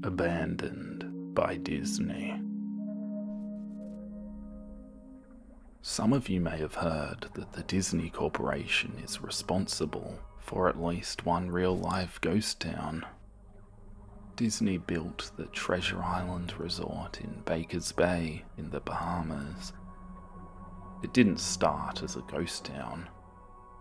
Abandoned by Disney. Some of you may have heard that the Disney Corporation is responsible for at least one real-life ghost town. Disney built the Treasure Island Resort in Baker's Bay in the Bahamas. It didn't start as a ghost town.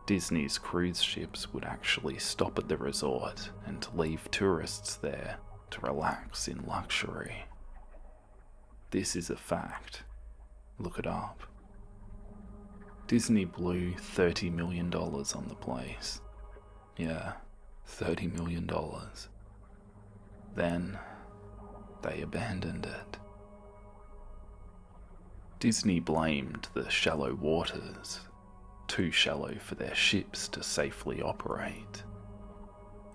Disney's cruise ships would actually stop at the resort and leave tourists there to relax in luxury. This is a fact. Look it up. Disney blew $30 million on the place. Yeah, $30 million. Then, they abandoned it. Disney blamed the shallow waters, too shallow for their ships to safely operate.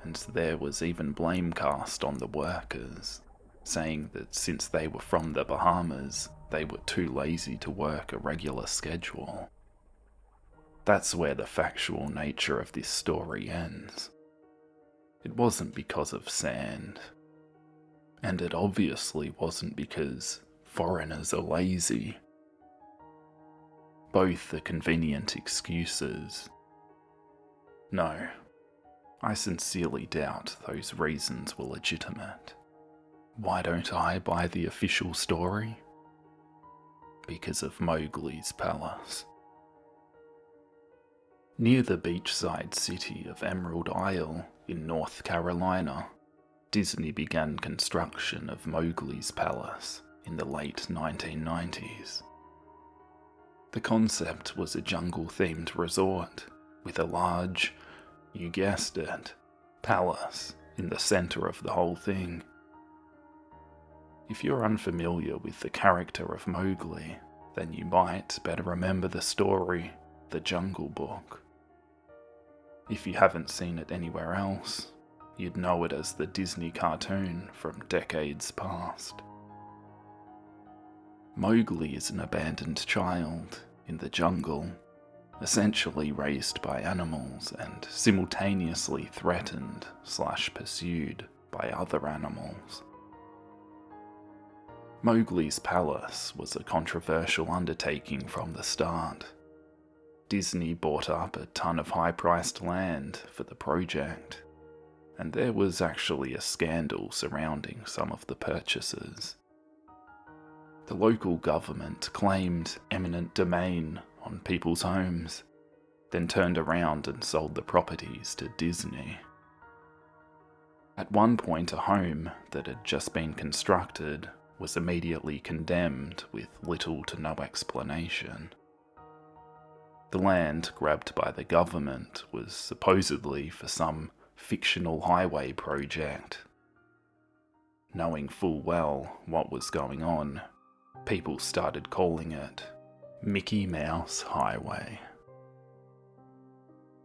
And there was even blame cast on the workers, saying that since they were from the Bahamas, they were too lazy to work a regular schedule. That's where the factual nature of this story ends. It wasn't because of sand. And it obviously wasn't because foreigners are lazy. Both are convenient excuses. No, I sincerely doubt those reasons were legitimate. Why don't I buy the official story? Because of Mowgli's palace. Near the beachside city of Emerald Isle in North Carolina, Disney began construction of Mowgli's palace in the late 1990s. The concept was a jungle-themed resort with a large, you guessed it, palace in the center of the whole thing. If you're unfamiliar with the character of Mowgli, then you might better remember the story, The Jungle Book. If you haven't seen it anywhere else, you'd know it as the Disney cartoon from decades past. Mowgli is an abandoned child in the jungle, essentially raised by animals and simultaneously threatened/pursued by other animals. Mowgli's palace was a controversial undertaking from the start. Disney bought up a ton of high-priced land for the project, and there was actually a scandal surrounding some of the purchases. The local government claimed eminent domain on people's homes, then turned around and sold the properties to Disney. At one point, a home that had just been constructed was immediately condemned with little to no explanation. The land grabbed by the government was supposedly for some fictional highway project. Knowing full well what was going on, people started calling it Mickey Mouse Highway.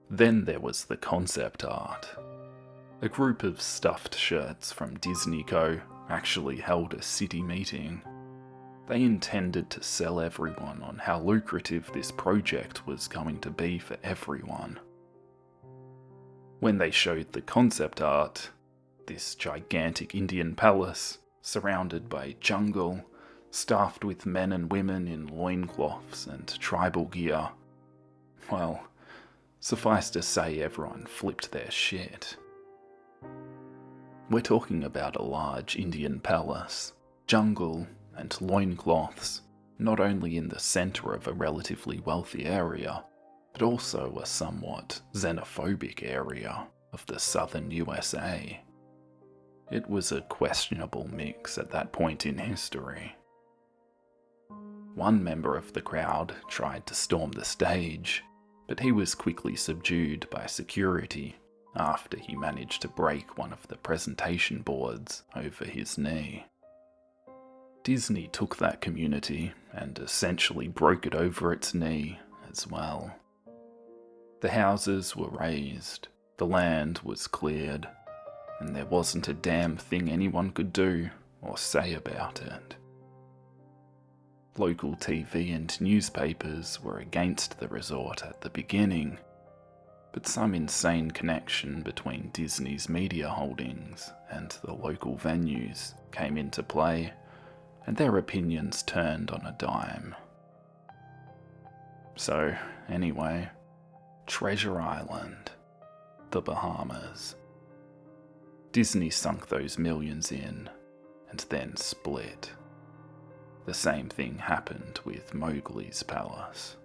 Then there was the concept art. A group of stuffed shirts from Disney Co. actually held a city meeting. They intended to sell everyone on how lucrative this project was going to be for everyone. When they showed the concept art, this gigantic Indian palace, surrounded by jungle, staffed with men and women in loincloths and tribal gear, well, suffice to say everyone flipped their shit. We're talking about a large Indian palace, jungle, and loincloths, not only in the centre of a relatively wealthy area, but also a somewhat xenophobic area of the southern USA. It was a questionable mix at that point in history. One member of the crowd tried to storm the stage, but he was quickly subdued by security after he managed to break one of the presentation boards over his knee. Disney took that community and essentially broke it over its knee as well. The houses were razed, the land was cleared, and there wasn't a damn thing anyone could do or say about it. Local TV and newspapers were against the resort at the beginning, but some insane connection between Disney's media holdings and the local venues came into play, and their opinions turned on a dime. So, anyway, Treasure Island, the Bahamas. Disney sunk those millions in, and then split. The same thing happened with Mowgli's palace.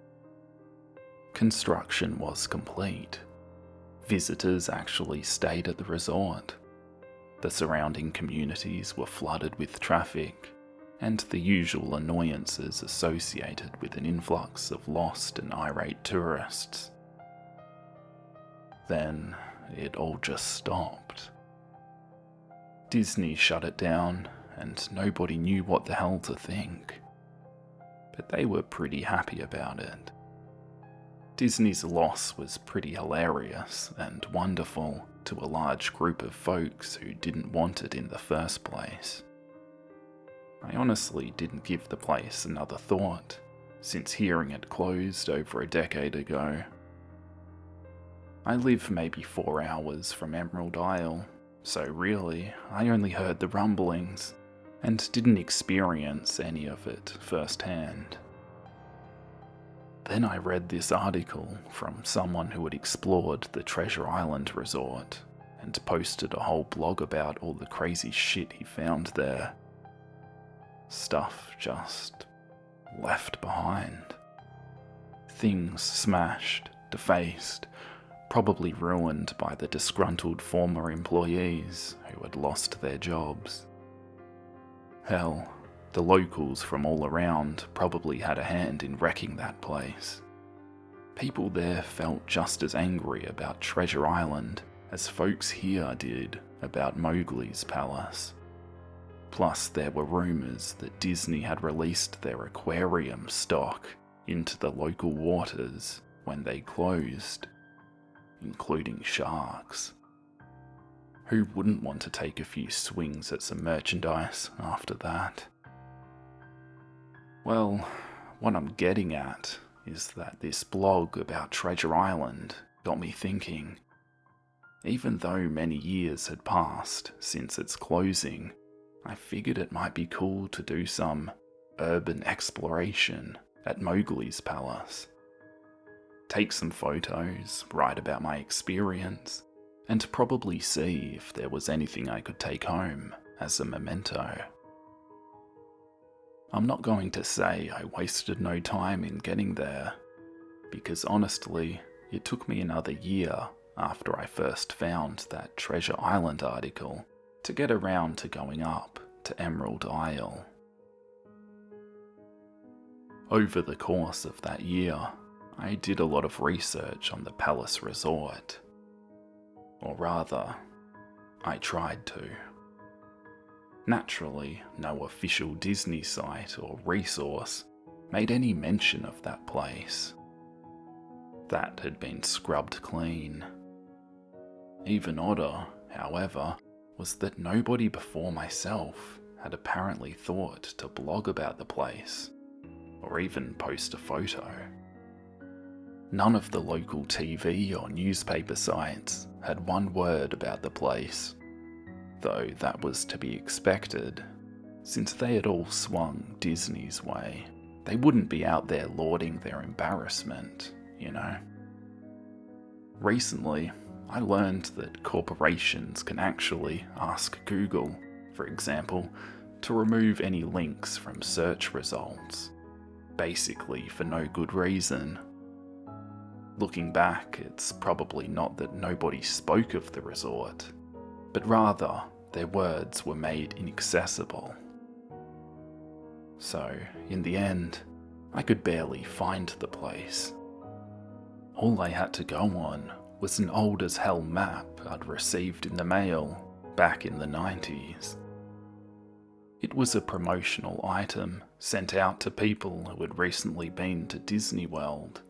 Construction was complete. Visitors actually stayed at the resort. The surrounding communities were flooded with traffic, and the usual annoyances associated with an influx of lost and irate tourists. Then it all just stopped. Disney shut it down, and nobody knew what the hell to think. But they were pretty happy about it. Disney's loss was pretty hilarious and wonderful to a large group of folks who didn't want it in the first place. I honestly didn't give the place another thought, since hearing it closed over a decade ago. I live maybe 4 hours from Emerald Isle, so really, I only heard the rumblings, and didn't experience any of it firsthand. Then I read this article from someone who had explored the Treasure Island resort, and posted a whole blog about all the crazy shit he found there. Stuff just left behind. Things smashed, defaced, probably ruined by the disgruntled former employees who had lost their jobs. Hell, the locals from all around probably had a hand in wrecking that place. People there felt just as angry about Treasure Island as folks here did about Mowgli's palace. Plus, there were rumours that Disney had released their aquarium stock into the local waters when they closed, including sharks. Who wouldn't want to take a few swings at some merchandise after that? Well, what I'm getting at is that this blog about Treasure Island got me thinking. Even though many years had passed since its closing, I figured it might be cool to do some urban exploration at Mowgli's palace. Take some photos, write about my experience, and probably see if there was anything I could take home as a memento. I'm not going to say I wasted no time in getting there, because honestly, it took me another year after I first found that Treasure Island article to get around to going up to Emerald Isle. Over the course of that year, I did a lot of research on the Palace Resort. Or rather, I tried to. Naturally, no official Disney site or resource made any mention of that place. That had been scrubbed clean. Even odder, however, was that nobody before myself had apparently thought to blog about the place, or even post a photo. None of the local TV or newspaper sites had one word about the place, though that was to be expected, since they had all swung Disney's way. They wouldn't be out there lauding their embarrassment, you know. Recently, I learned that corporations can actually ask Google, for example, to remove any links from search results, basically for no good reason. Looking back, it's probably not that nobody spoke of the resort, but rather their words were made inaccessible. So, in the end, I could barely find the place. All I had to go on was an old as hell map I'd received in the mail back in the 90s. It was a promotional item sent out to people who had recently been to Disney World.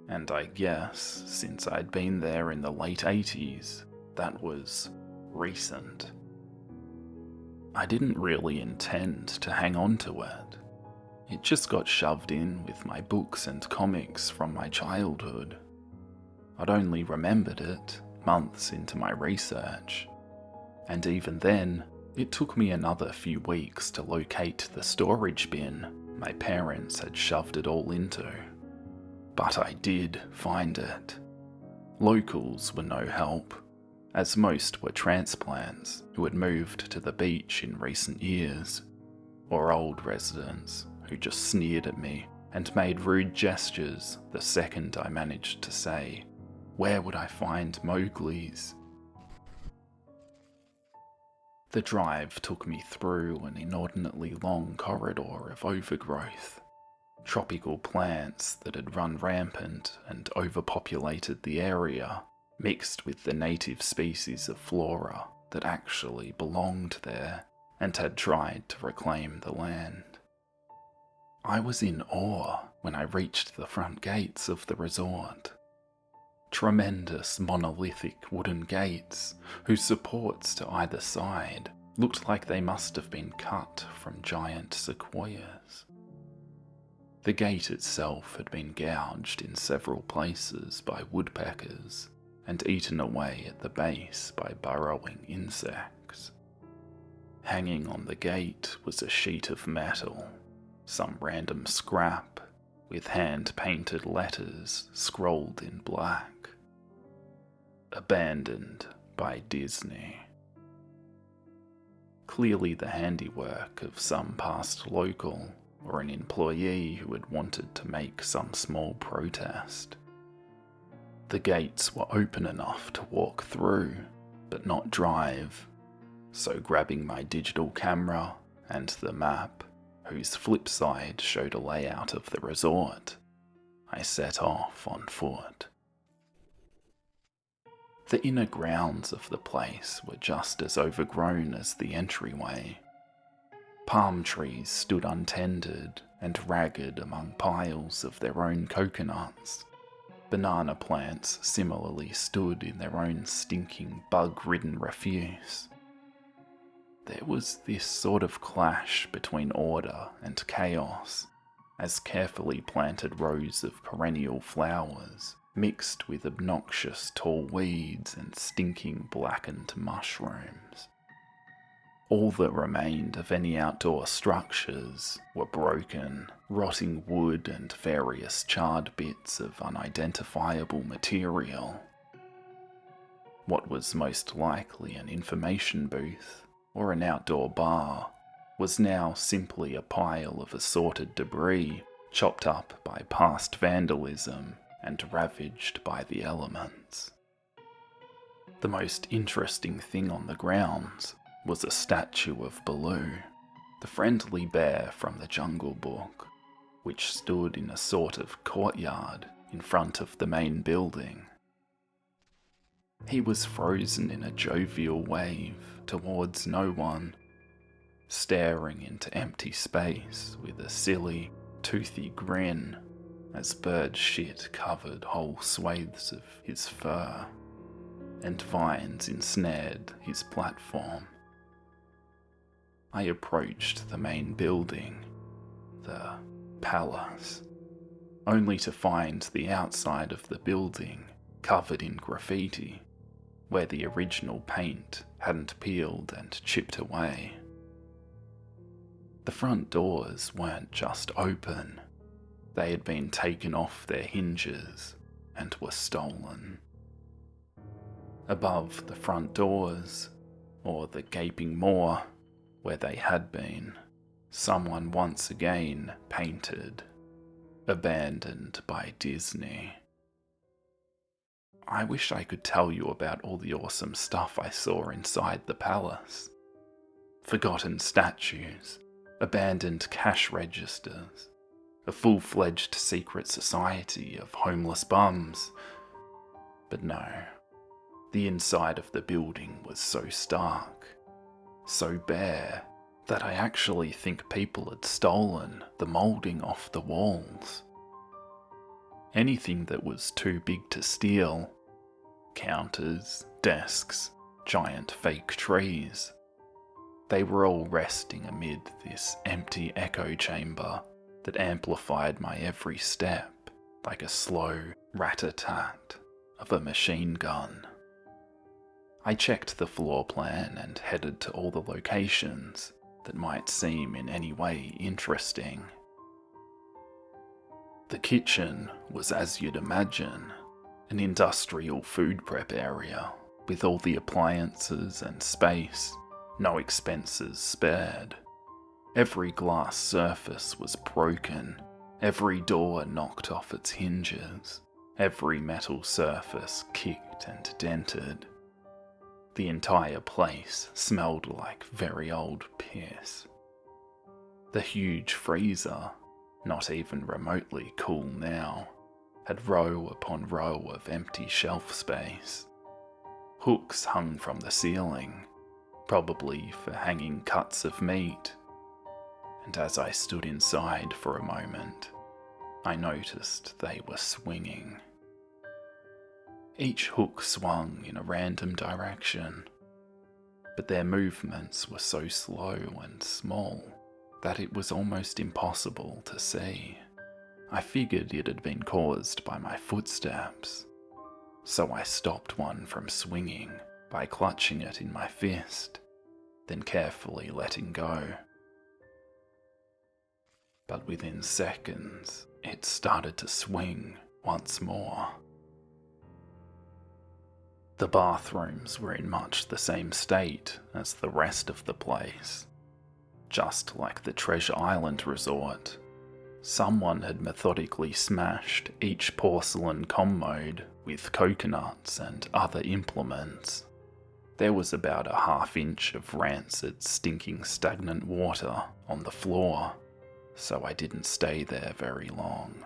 And I guess, since I'd been there in the late 80s, that was recent. I didn't really intend to hang on to it. It just got shoved in with my books and comics from my childhood. I'd only remembered it months into my research, and even then, it took me another few weeks to locate the storage bin my parents had shoved it all into. But I did find it. Locals were no help, as most were transplants who had moved to the beach in recent years, or old residents who just sneered at me and made rude gestures the second I managed to say, "Where would I find Mowgli's?" The drive took me through an inordinately long corridor of overgrowth, tropical plants that had run rampant and overpopulated the area, mixed with the native species of flora that actually belonged there and had tried to reclaim the land. I was in awe when I reached the front gates of the resort. Tremendous monolithic wooden gates, whose supports to either side looked like they must have been cut from giant sequoias. The gate itself had been gouged in several places by woodpeckers and eaten away at the base by burrowing insects. Hanging on the gate was a sheet of metal, some random scrap, with hand-painted letters scrolled in black. Abandoned by Disney. Clearly the handiwork of some past local or an employee who had wanted to make some small protest. The gates were open enough to walk through, but not drive, so grabbing my digital camera and the map, whose flip side showed a layout of the resort, I set off on foot. The inner grounds of the place were just as overgrown as the entryway. Palm trees stood untended and ragged among piles of their own coconuts. Banana plants similarly stood in their own stinking, bug-ridden refuse. There was this sort of clash between order and chaos, as carefully planted rows of perennial flowers mixed with obnoxious tall weeds and stinking blackened mushrooms. All that remained of any outdoor structures were broken, rotting wood and various charred bits of unidentifiable material. What was most likely an information booth or an outdoor bar was now simply a pile of assorted debris chopped up by past vandalism and ravaged by the elements. The most interesting thing on the grounds was a statue of Baloo, the friendly bear from the Jungle Book, which stood in a sort of courtyard in front of the main building. He was frozen in a jovial wave towards no one, staring into empty space with a silly, toothy grin as bird shit covered whole swathes of his fur, and vines ensnared his platform. I approached the main building, the palace, only to find the outside of the building covered in graffiti, where the original paint hadn't peeled and chipped away. The front doors weren't just open, they had been taken off their hinges and were stolen. Above the front doors, or the gaping maw where they had been, someone once again painted, "Abandoned by Disney." I wish I could tell you about all the awesome stuff I saw inside the palace. Forgotten statues, abandoned cash registers, a full-fledged secret society of homeless bums. But no, the inside of the building was so stark, so bare, that I actually think people had stolen the moulding off the walls. Anything that was too big to steal, counters, desks, giant fake trees, they were all resting amid this empty echo chamber that amplified my every step like a slow rat-a-tat of a machine gun. I checked the floor plan and headed to all the locations that might seem in any way interesting. The kitchen was, as you'd imagine, an industrial food prep area with all the appliances and space, no expenses spared. Every glass surface was broken, every door knocked off its hinges, every metal surface kicked and dented. The entire place smelled like very old piss. The huge freezer, not even remotely cool now, had row upon row of empty shelf space. Hooks hung from the ceiling, probably for hanging cuts of meat. And as I stood inside for a moment, I noticed they were swinging. Each hook swung in a random direction, but their movements were so slow and small that it was almost impossible to see. I figured it had been caused by my footsteps, so I stopped one from swinging by clutching it in my fist, then carefully letting go. But within seconds, it started to swing once more. The bathrooms were in much the same state as the rest of the place. Just like the Treasure Island resort, someone had methodically smashed each porcelain commode with coconuts and other implements. There was about a half-inch of rancid, stinking, stagnant water on the floor, so I didn't stay there very long.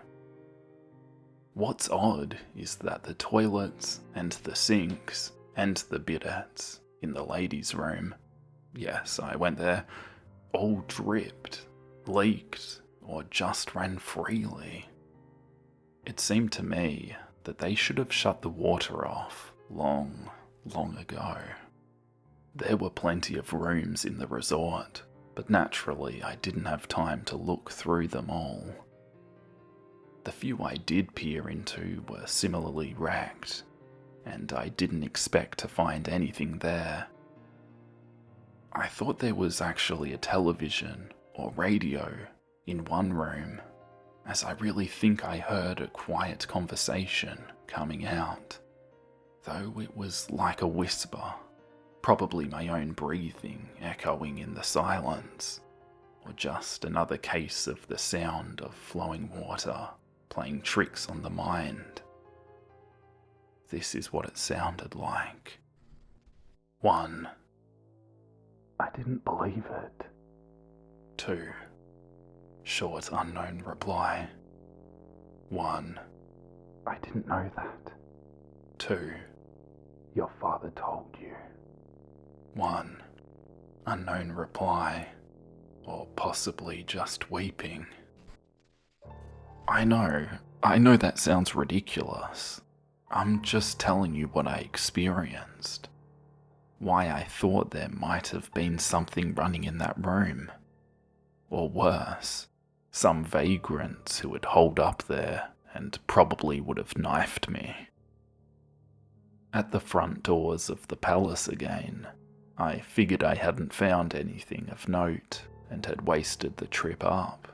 What's odd is that the toilets and the sinks and the bidettes in the ladies' room, yes, I went there, all dripped, leaked, or just ran freely. It seemed to me that they should have shut the water off long ago. There were plenty of rooms in the resort, but naturally I didn't have time to look through them all. The few I did peer into were similarly wrecked, and I didn't expect to find anything there. I thought there was actually a television or radio in one room, as I really think I heard a quiet conversation coming out, though it was like a whisper, probably my own breathing echoing in the silence, or just another case of the sound of flowing water playing tricks on the mind. This is what it sounded like. 1. I didn't believe it. 2. Short unknown reply. 1. I didn't know that. 2. Your father told you. 1. Unknown reply, or possibly just weeping. I know that sounds ridiculous. I'm just telling you what I experienced. Why I thought there might have been something running in that room. Or worse, some vagrants who had holed up there and probably would have knifed me. At the front doors of the palace again, I figured I hadn't found anything of note and had wasted the trip up.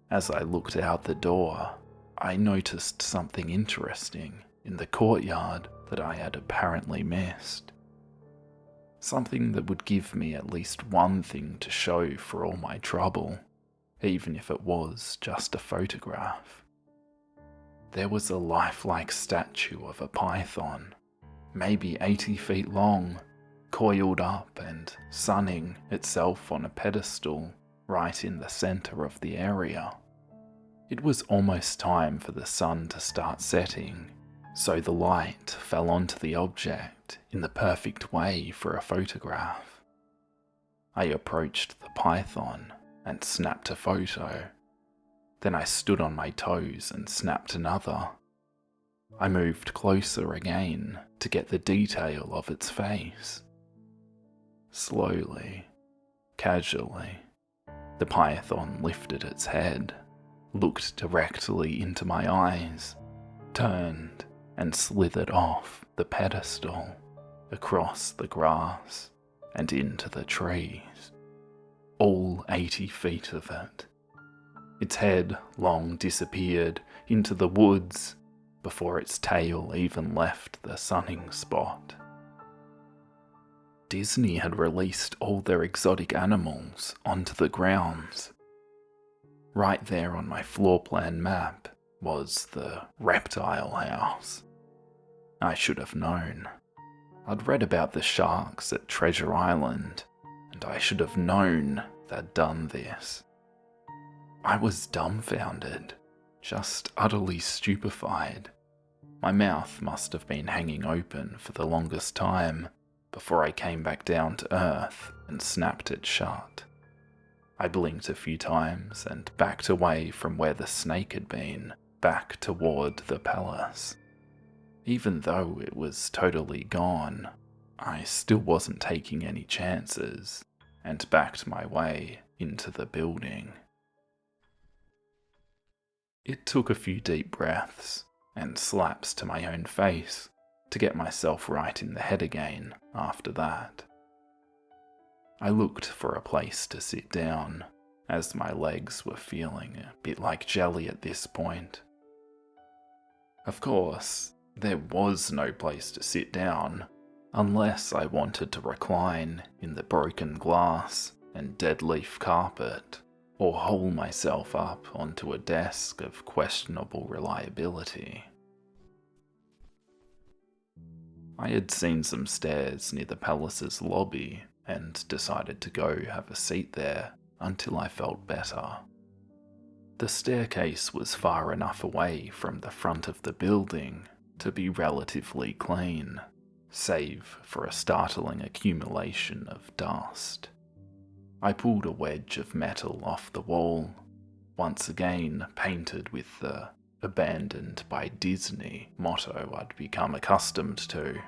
As I looked out the door, I noticed something interesting in the courtyard that I had apparently missed. Something that would give me at least one thing to show for all my trouble, even if it was just a photograph. There was a lifelike statue of a python, maybe 80 feet long, coiled up and sunning itself on a pedestal right in the center of the area. It was almost time for the sun to start setting, so the light fell onto the object in the perfect way for a photograph. I approached the python and snapped a photo. Then I stood on my toes and snapped another. I moved closer again to get the detail of its face. Slowly, casually, the python lifted its head, looked directly into my eyes, turned, and slithered off the pedestal, across the grass, and into the trees. All 80 feet of it. Its head long disappeared into the woods before its tail even left the sunning spot. Disney had released all their exotic animals onto the grounds. Right there on my floor plan map was the reptile house. I should have known. I'd read about the sharks at Treasure Island, and I should have known they'd done this. I was dumbfounded, just utterly stupefied. My mouth must have been hanging open for the longest time before I came back down to earth and snapped it shut. I blinked a few times and backed away from where the snake had been, back toward the palace. Even though it was totally gone, I still wasn't taking any chances and backed my way into the building. It took a few deep breaths and slaps to my own face to get myself right in the head again after that. I looked for a place to sit down, as my legs were feeling a bit like jelly at this point. Of course, there was no place to sit down, unless I wanted to recline in the broken glass and dead leaf carpet, or hole myself up onto a desk of questionable reliability. I had seen some stairs near the palace's lobby and decided to go have a seat there until I felt better. The staircase was far enough away from the front of the building to be relatively clean, save for a startling accumulation of dust. I pulled a wedge of metal off the wall, once again painted with the "Abandoned by Disney" motto I'd become accustomed to.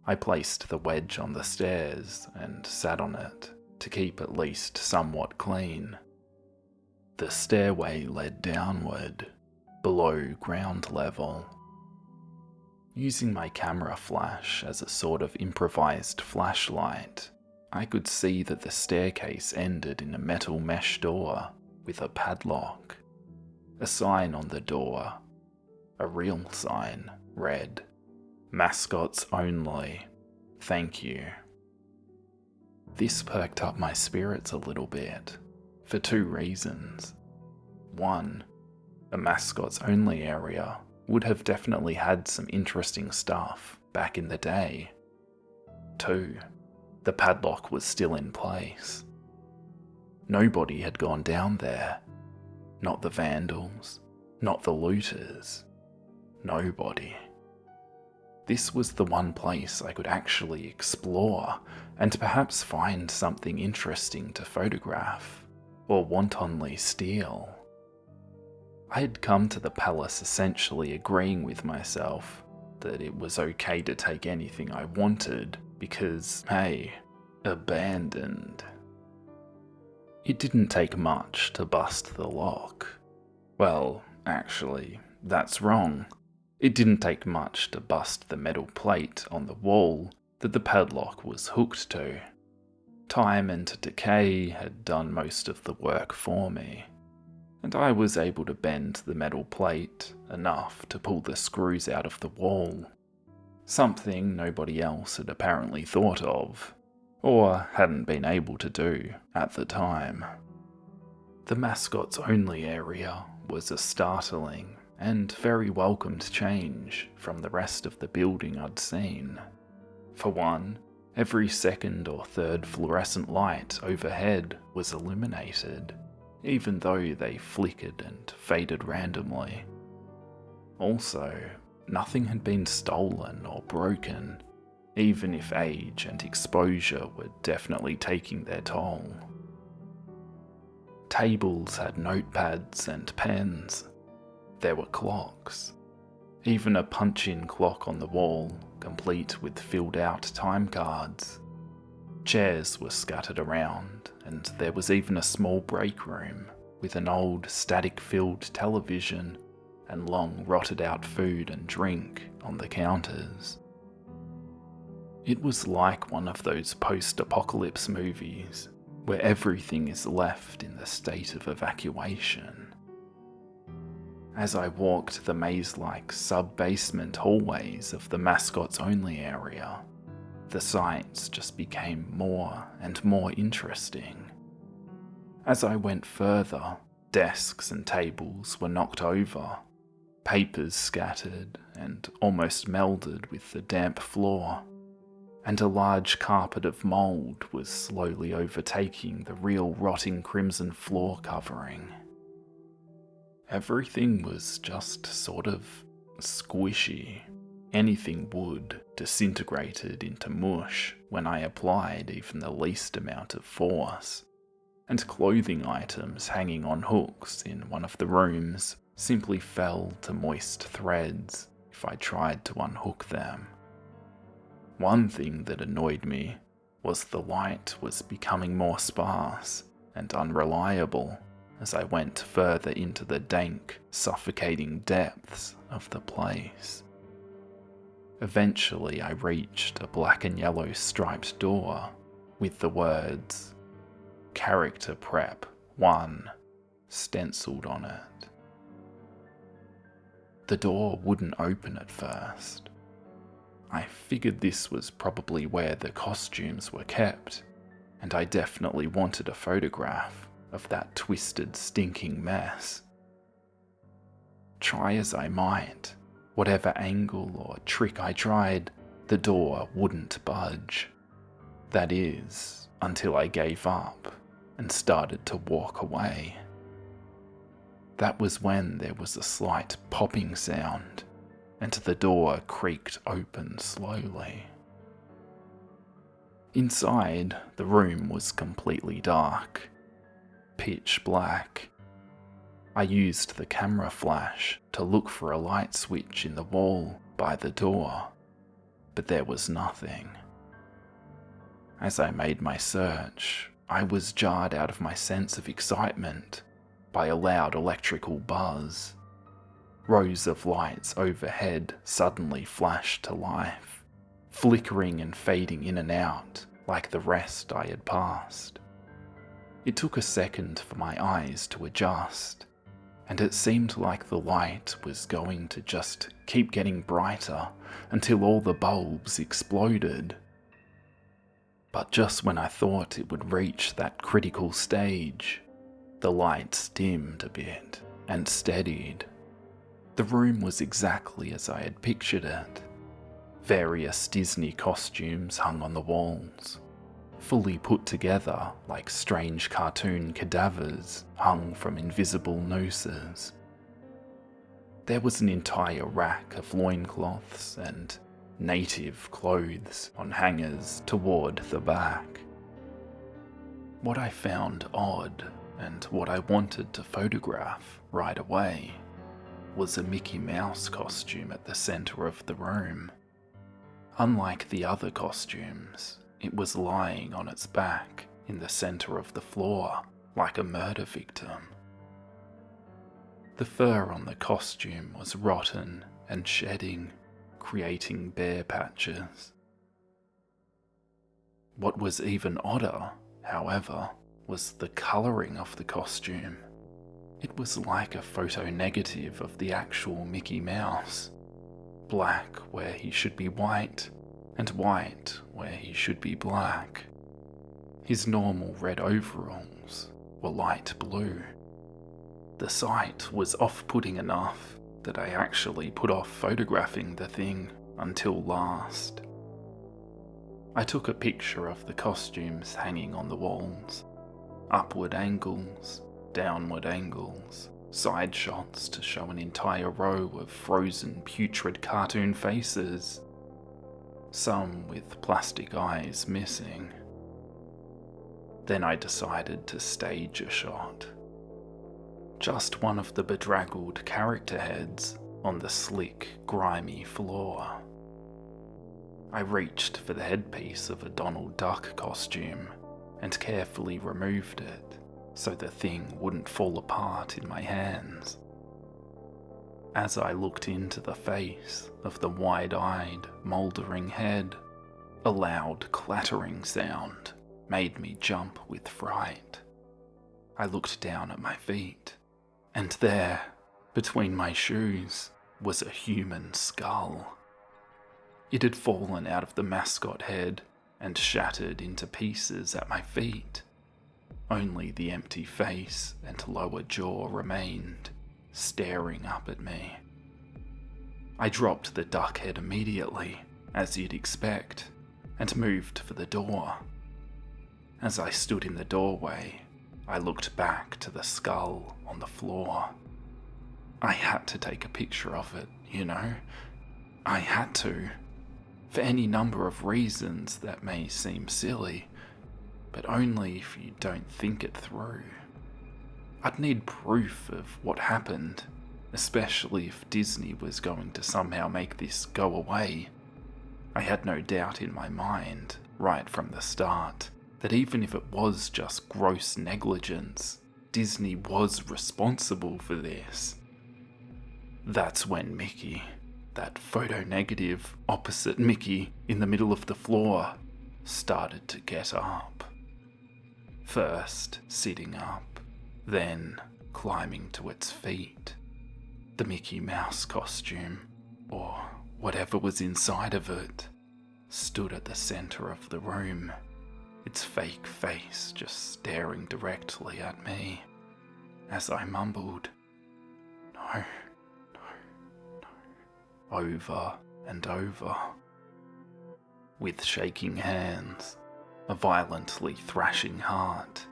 I placed the wedge on the stairs and sat on it to keep at least somewhat clean. The stairway led downward, below ground level. Using my camera flash as a sort of improvised flashlight, I could see that the staircase ended in a metal mesh door with a padlock. A sign on the door, a real sign, read, "Mascots only, thank you." This perked up my spirits a little bit, for two reasons. One, a mascots only area would have definitely had some interesting stuff back in the day. Two, the padlock was still in place. Nobody had gone down there. Not the vandals, not the looters. Nobody. This was the one place I could actually explore and perhaps find something interesting to photograph, or wantonly steal. I had come to the palace essentially agreeing with myself that it was okay to take anything I wanted because, hey, abandoned. It didn't take much to bust the lock. Well, actually, that's wrong. It didn't take much to bust the metal plate on the wall that the padlock was hooked to. Time and decay had done most of the work for me, and I was able to bend the metal plate enough to pull the screws out of the wall. Something nobody else had apparently thought of, or hadn't been able to do at the time. The mascots only area was a startling and very welcomed change from the rest of the building I'd seen. For one, every second or third fluorescent light overhead was illuminated, even though they flickered and faded randomly. Also, nothing had been stolen or broken, even if age and exposure were definitely taking their toll. Tables had notepads and pens. There were clocks. Even a punch-in clock on the wall, complete with filled-out time cards. Chairs were scattered around, and there was even a small break room with an old static-filled television and long rotted out food and drink on the counters. It was like one of those post-apocalypse movies where everything is left in the state of evacuation. As I walked the maze-like sub-basement hallways of the mascots-only area, the sights just became more and more interesting. As I went further, desks and tables were knocked over, papers scattered and almost melded with the damp floor, and a large carpet of mould was slowly overtaking the real rotting crimson floor covering. Everything was just sort of squishy. Anything wood disintegrated into mush when I applied even the least amount of force, and clothing items hanging on hooks in one of the rooms simply fell to moist threads if I tried to unhook them. One thing that annoyed me was the light was becoming more sparse and unreliable as I went further into the dank, suffocating depths of the place. Eventually I reached a black and yellow striped door with the words "Character Prep 1" stenciled on it. The door wouldn't open at first. I figured this was probably where the costumes were kept, and I definitely wanted a photograph of that twisted, stinking mess. Try as I might, whatever angle or trick I tried, the door wouldn't budge. That is, until I gave up and started to walk away. That was when there was a slight popping sound, and the door creaked open slowly. Inside, the room was completely dark, pitch black. I used the camera flash to look for a light switch in the wall by the door, but there was nothing. As I made my search, I was jarred out of my sense of excitement by a loud electrical buzz. Rows of lights overhead suddenly flashed to life, flickering and fading in and out like the rest I had passed. It took a second for my eyes to adjust, and it seemed like the light was going to just keep getting brighter until all the bulbs exploded. But just when I thought it would reach that critical stage, the lights dimmed a bit and steadied. The room was exactly as I had pictured it. Various Disney costumes hung on the walls, fully put together like strange cartoon cadavers hung from invisible nooses. There was an entire rack of loincloths and native clothes on hangers toward the back. What I found odd, and what I wanted to photograph right away, was a Mickey Mouse costume at the center of the room. Unlike the other costumes, it was lying on its back in the center of the floor like a murder victim. The fur on the costume was rotten and shedding, creating bare patches. What was even odder, however, was the colouring of the costume. It was like a photo negative of the actual Mickey Mouse. Black where he should be white, and white where he should be black. His normal red overalls were light blue. The sight was off-putting enough that I actually put off photographing the thing until last. I took a picture of the costumes hanging on the walls. Upward angles, downward angles, side shots to show an entire row of frozen, putrid cartoon faces, some with plastic eyes missing. Then I decided to stage a shot. Just one of the bedraggled character heads on the slick, grimy floor. I reached for the headpiece of a Donald Duck costume and carefully removed it so the thing wouldn't fall apart in my hands. As I looked into the face of the wide-eyed, mouldering head, a loud clattering sound made me jump with fright. I looked down at my feet, and there, between my shoes, was a human skull. It had fallen out of the mascot head and shattered into pieces at my feet. Only the empty face and lower jaw remained, staring up at me. I dropped the duck head immediately, as you'd expect, and moved for the door. As I stood in the doorway, I looked back to the skull on the floor. I had to take a picture of it, you know. I had to. For any number of reasons that may seem silly, but only if you don't think it through. I'd need proof of what happened, especially if Disney was going to somehow make this go away. I had no doubt in my mind, right from the start, that even if it was just gross negligence, Disney was responsible for this. That's when Mickey, that photo negative opposite Mickey in the middle of the floor, started to get up. First sitting up, then climbing to its feet. The Mickey Mouse costume, or whatever was inside of it, stood at the center of the room, its fake face just staring directly at me, as I mumbled, "No, no, no," over and over. With shaking hands, a violently thrashing heart,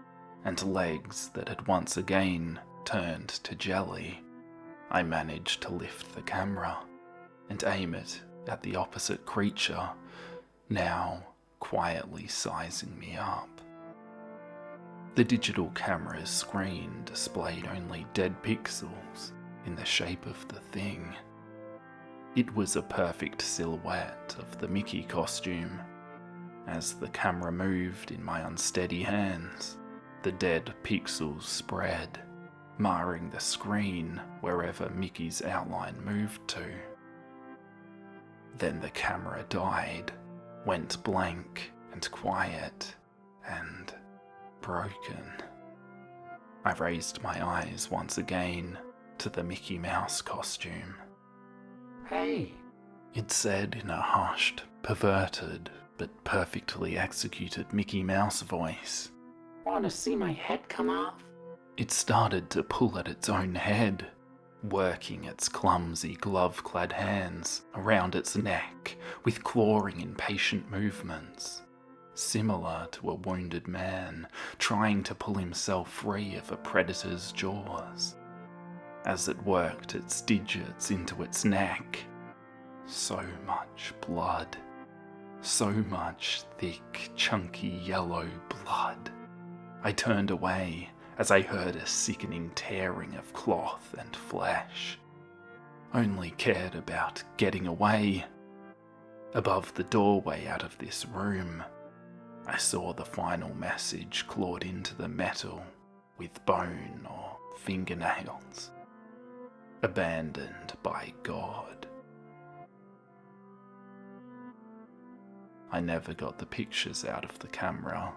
and legs that had once again turned to jelly, I managed to lift the camera and aim it at the opposite creature, now quietly sizing me up. The digital camera's screen displayed only dead pixels in the shape of the thing. It was a perfect silhouette of the Mickey costume. As the camera moved in my unsteady hands, the dead pixels spread, marring the screen wherever Mickey's outline moved to. Then the camera died, went blank and quiet and broken. I raised my eyes once again to the Mickey Mouse costume. "Hey," it said in a hushed, perverted, but perfectly executed Mickey Mouse voice. "Want to see my head come off?" It started to pull at its own head, working its clumsy glove-clad hands around its neck with clawing impatient movements, similar to a wounded man trying to pull himself free of a predator's jaws. As it worked its digits into its neck, so much blood. So much thick, chunky yellow blood. I turned away as I heard a sickening tearing of cloth and flesh. Only cared about getting away. Above the doorway out of this room, I saw the final message clawed into the metal with bone or fingernails. Abandoned by God. I never got the pictures out of the camera.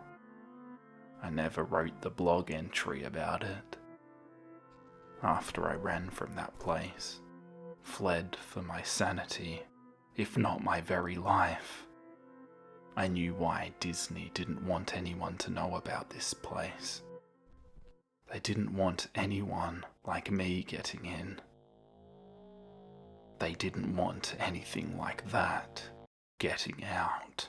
I never wrote the blog entry about it. After I ran from that place, fled for my sanity, if not my very life, I knew why Disney didn't want anyone to know about this place. They didn't want anyone like me getting in. They didn't want anything like that getting out.